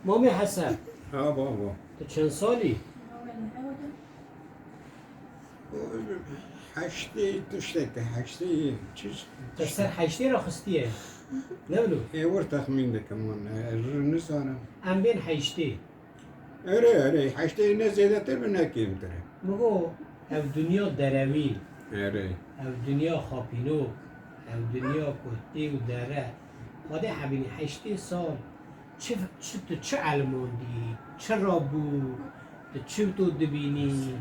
مامي حسن ها بابا تو چند سالی؟ حشتي تشتك حشتي چیز تا سر حشتی را خستیه نبلو ور تخمین ده كمان النسانة ام بین حشتی اره حشتي نه زیاده تر من کم تره مگو او دنیا درویل اره او دنیا خاپینو او دنیا کهتی و دره خواده حبینی حشتی سال تو چه علماندی؟ چه را بود؟ تو چه تو دبینی؟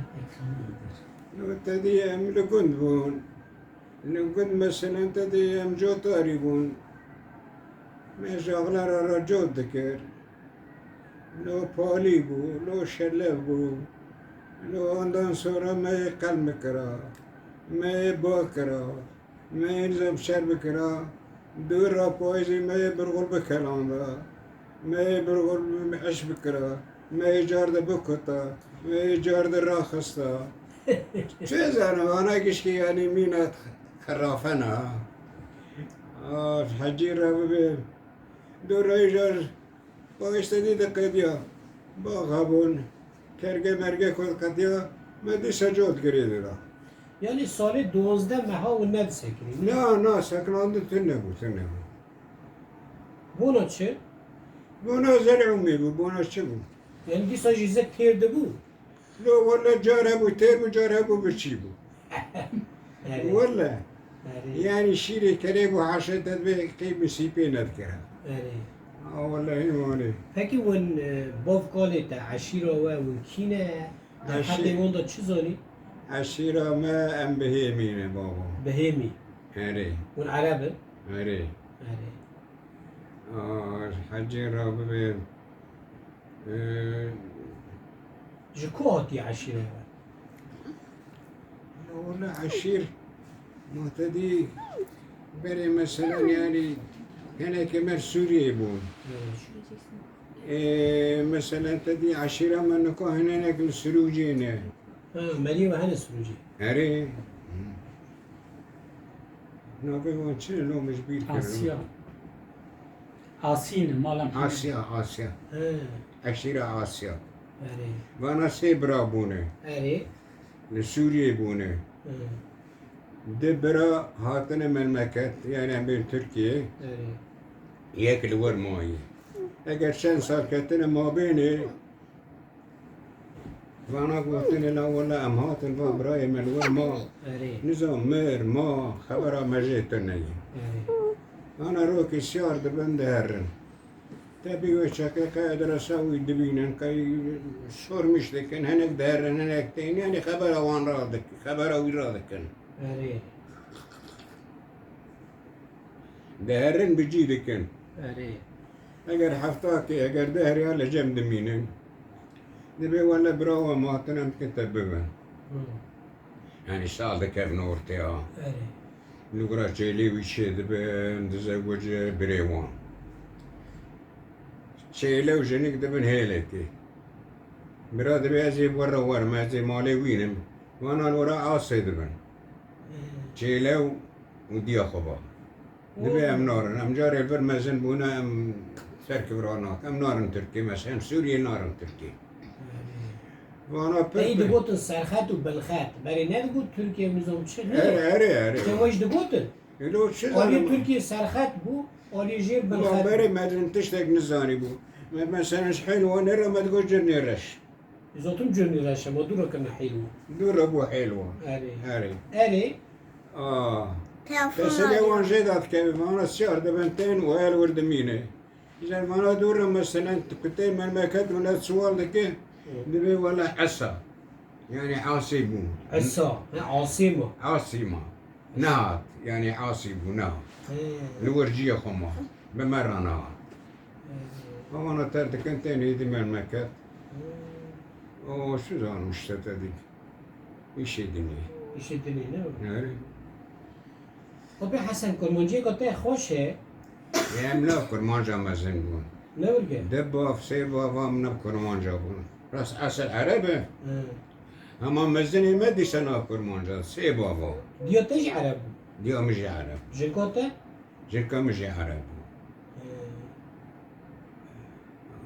تدي ام لقند بون لقند مثلا تدي ام جو طاري بون ما شغلة را جود ذكر لو بالي بو لو شلف بو لو عندن صورة ما يقلم كرا ما يباكرا ما يلزم شرب كرا دور راپويزي ما يبرغل بكلام ما يبرغل عش بكرا ما يجارد بكتا ما يجارد راخستا چه زنم انا کشکی یعنی مینت خرافنا حجی را ببین دو رای جار با اشتدی دقیدیا با غابون کرگه مرگه کد قدیا مدی سجاد گریده را یعنی سال 12 مها و ند سکری نه سکنانده تن نبود بونا چه؟ بونا زرعومی بود بونا چه بود یعنی دیسا جیزه تیرده بود لو والله جاره بود تیر بود جاره بود بچی بود والله يعني شيري كريب وحاشة تدبي قيب مسيبي نذكرها والله هي پکی ون باف قاله تا عشیره و کینه در حد اون دا چه زانی؟ عشيرة ما أم بهيمين بابا بهیمی هري ون عربه؟ هري آره حجيرة ببين جکو هاتی عشیره والله عشير مهتدي بري مثلا يعني هنا كمان سوريا يبون مثلا تدي عشيرة ما نكو هناك السروجين ملی و هنه سروجی هري نابي وان شنو لو مش بير آسیا آسین مالم آسيا عشيرة آسيا آره وانا سيبرا بونه آره لسوريا بونه دبرا هاتنا من مكة يعني بين تركيا آره ياكل ور ماي اگر چند سال كتنا ما بيني وانا قلت لا والله ام هاتن براي من ور ما آره نظام مير ما خبر ما جيتنا آره انا روكي سيار دبن هرن تبي وشك قادر اسوي دبينن كي شور مش لكن هناك دهرن هناك تين يعني خبر وان رادك خبر وين رادك آره دهرن بجي لكن آره اگر حفتاكي اگر دهري على جنب دمينن دبي ولا براوة ما تنم كتب ببن يعني سال كيف نورتي آره نقرا جيلي وشي دبن تزوج بريوان شيله وجنك دبن هيلتي مراد بيازي ورا ورا ما زي مالي وينم وانا الورا عاصي دبن شيله ودي خبا دبي ام نار ام جاري البر مازن بونا ام تركي برانات ام نار تركي مثلا سوريا نار تركي وانا ای دگوتن سرخط و بلخط برای ندگوت ترکیه نظام چه نه؟ اره تماش دگوتن لو شو آلی ترکیه سرخط بو آلی جیر ما بلخط بري ما تشتاق نزاني بو مثلا حلوة نرى ما تقول جرني رش زاتون جرنی رشه ما دورا کنه حیلو دور ابو حلوة آره هاري آره تسلي وان جيدات كيف ما انا الشهر دبنتين وهل ورد مينه اذا ما انا دور مثلا كنتين من ما كتب ولا سوال لك دبي ولا عصا يعني عاصيبون عصا عاصمه عاصمة نهض يعني عاصب ونهض الورجية خما بمرة نهض وانا ترد كنتين هيدي من مكة او شو زان مشتتا دي ايش الدنيا ایشه دنی نه ناري خب حسن کرمانجی گته خوشه يا ملا كرمانجا مزن بون نه ورگه دبا في سيبا وامنا كرمانجا بون راس اصل عربه اما مزني ما دي سنة كرمانجا سيبا وام دیا تج عرب دي مش عرب جنکاته جنكا مش عرب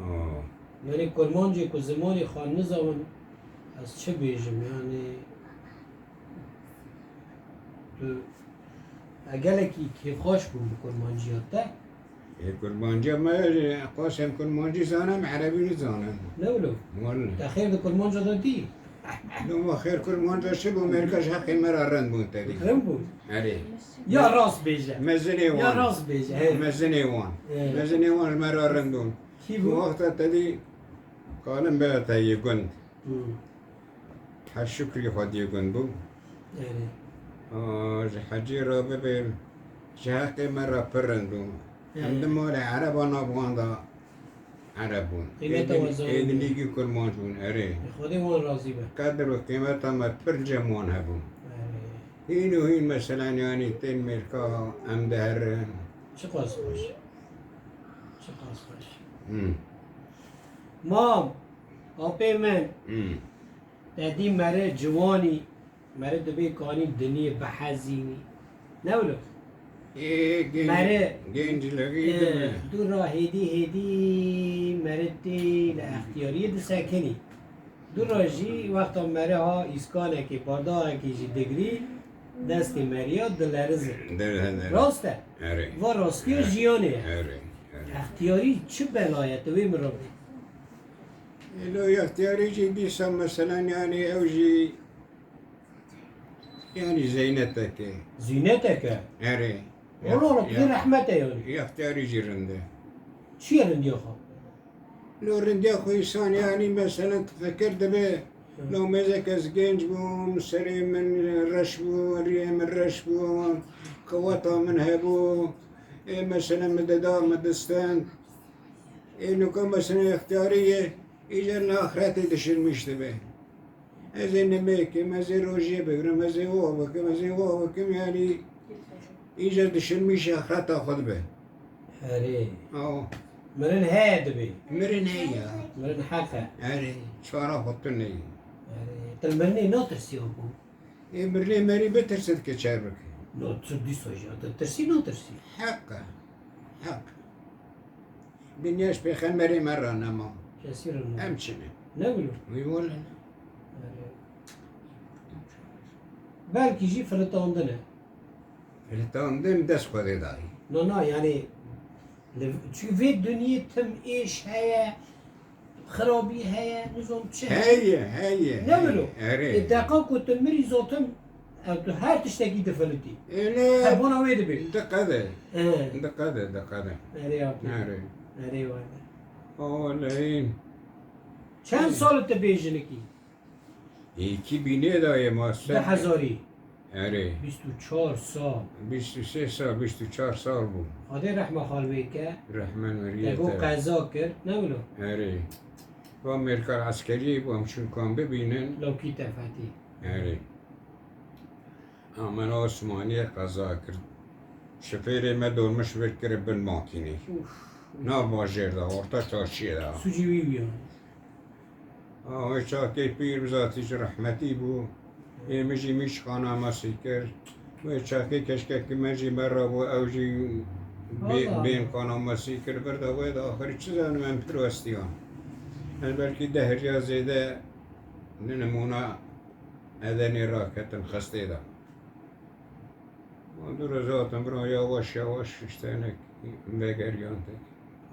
اه یعنی کرمانجی که زمانی خان نزاون از چه بیجم یعنی تو اگلکی که خوش بود به کرمانجیات ده کرمانجی ما قاسم کرمانجی زانم عربی نزانم نه ولو والله تأخیر ده کرمانجا دادی لو ما خير كرمانجا شبه مركز حقي مرة رند بون تدي رم بود عليه یا راست بیجه مزني یا وان راست بیجه مزني وان إيه. مزني وان مرة رندون کی بود؟ وقت تدي قالن بقى تي قند حشكري خد يقند بو یعنی حجي رابع بيل شهقي مرة برندون عند مولا عرب انا بواندا عربون قيمته وزنه. ايدن ليجي كرمانجون اري خودی من راضی به قدر وقيمتها ما برجمون هبون هين وهين مثلا يعني تين ملكا ام دهر چه قاس باش چه قاس باش مام آپی من دادی مره جوانی مره دبی کانی دنیا بحزینی نه ولو ايه مره جنج لقيت دو را هدی مره دی لاختیاری دو سکنی دو را جی وقتا مره ها ایسکانه که بادا که جی دگری دست مریا دلرزه در راسته اري و راستی جیانه اري اختیاری چه بلایت وی مرابی لو يختاري يجي ديسا مثلا يعني اوجي يعني زينتك زینته که اري والله كثير رحمته يعني يختار يجي رنده شو رندي خواه لو رندي اخو انسان يعني مثلا تفكر دبي لو مزك جنج بو مسري من رش بو ريه من رش بو قوطة من هبو إيه مثلا مددا مدستان إيه لو كان مثلا اختيارية إجا الآخرات يدشر مشتبه أزين نميك مزي روجي بكرة مزي وابك مزي وابك يعني إجا دشر مش آخرات أخذ به هري أو مرن هاد بي مرن هي مرن حقا هاري شوارع فطني هري تلمني نوترسي أبو إيه مرني مري بترسد كشاربك نوتر دي سوجا ترسي نوترسي حقا حق دنياش بخن مري مرة نما كثير النوم أمشنا نقولوا ويقول بلكي جي فرطاندنا التان دم دست خودي داي نا يعني تشوفي الدنيا تم ايش هيا خرابي هيا نظام تشه هي نقولوا هري الدقاق وتمري زوتم او تو هر تشتكي دفلتي لا خربونا ويد بي دقادة اه دقادة هري أبي. هري هري وانا أولين چند سال تبیجنکی؟ يكي بيني داي ما ده هزاری هري 24 سال 23 سال 24 سال بو خدا رحمه خالوی که الرحمن تگو مريم قضا کرد نولو هري وأمريكا العسكرية بومشون كان ببينن لوکی تفتی هري أمن عثمانية قضا كرد شفيري ما دول مش بكر بالماكينة نا باجر دا ورطا تاشي دا سوجی وی بیان شاكي بير بذاتيش رحمتي بو مجي مش خانا مسيكر وشاكي كشكك مجي مرة بو أوجي والله. بين خانا مسيكر بردا ويدا آخر چیزان من پروستيان بلكي دهر يا زيدا نمونا أذني راكت خستي دا دور ذاتم برا يواش يواش اشتانك بقريانتك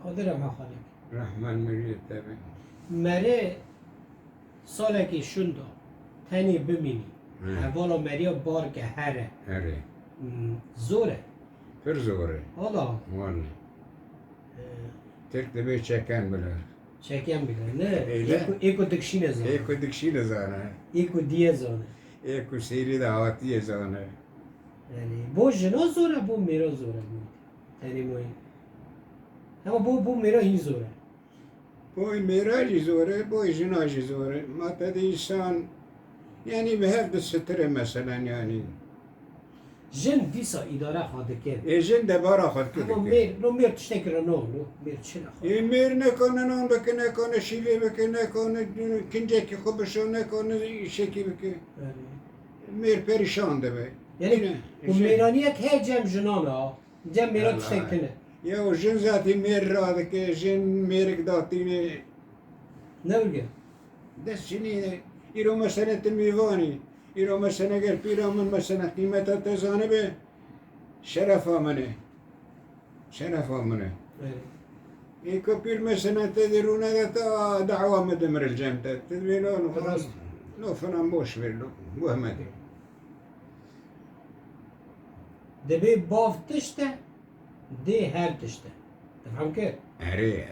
خدا رحمه خالوی رحمن مريد تابع مره سالکی شوندا تنی بمینی اولا مریا بار که هره هري زوره فرزوري حالا والله ترك دبي چكان بلا چکم بگه نه ایله. ایکو دکشینه زانه ايكو دكشي زانه ایکو دیه زانه ايكو سيري دعواتي زانه یعنی بو جنا زوره بو میرا زوره بود یعنی مهم اما بو میرا این زوره بوي ميراجي زوره بوي جناجي زوره ما تدي إنسان يعني بهذا الستر مثلا يعني جن دیسا اداره خواهده کرد إيجن دبارة خد اما كده میر نو میر تشتکر نو میر چه نخواه مير نكون نون بك نكون شيلي بك نكون كنجك خبشو نكون شكي بك مير پريشان دبي یعنی اون میرانیت هی جم جنانه ها جم میرا الله. تشتکنه يا جن ذاتي مير رادك جن ميرك داتيني نورگه دست چنی ایرو مثلا تمیوانی ایرو مثلا اگر پیرا من مثلا قیمت تزانه به شرف منه شرف منه ایکو پیر مثلا تدرونه تا دعوة مدمر الجامعة تدرينون راست. لو فنان بوش بيرلو وهمدي دبي باف تشته دي هر تشته تفهم كيف؟ أري